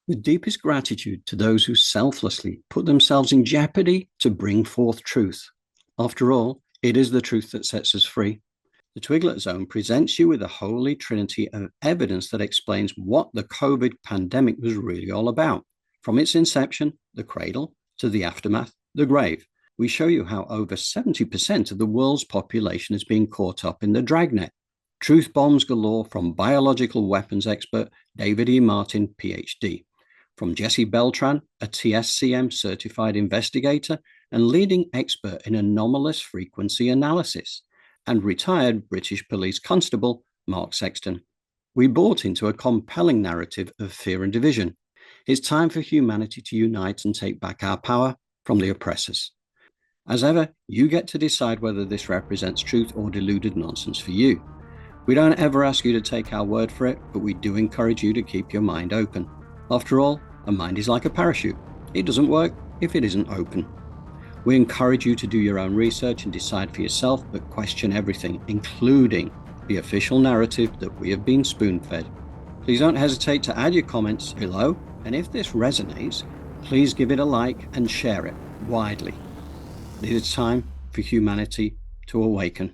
with deepest gratitude to those who selflessly put themselves in jeopardy to bring forth truth. After all, it is the truth that sets us free. The Twiglet Zone presents you with a holy trinity of evidence that explains what the COVID pandemic was really all about. From its inception, the cradle, to the aftermath, the grave. We show you how over 70% of the world's population has been caught up in the dragnet. Truth bombs galore from biological weapons expert David E Martin Ph.D. From Jesse Beltran, a TSCM Certified Investigator and leading expert in anomalous frequency analysis, and retired British Police Constable Mark Sexton. We bought into a compelling narrative of fear and division. It's time for humanity to unite and take back our power from the oppressors. As ever, you get to decide whether this represents truth or deluded nonsense for you. We don't ever ask you to take our word for it, but we do encourage you to keep your mind open. After all, a mind is like a parachute. It doesn't work if it isn't open. We encourage you to do your own research and decide for yourself, but question everything, including the official narrative that we have been spoon-fed. Please don't hesitate to add your comments below, and if this resonates, please give it a like and share it widely. It is time for humanity to awaken.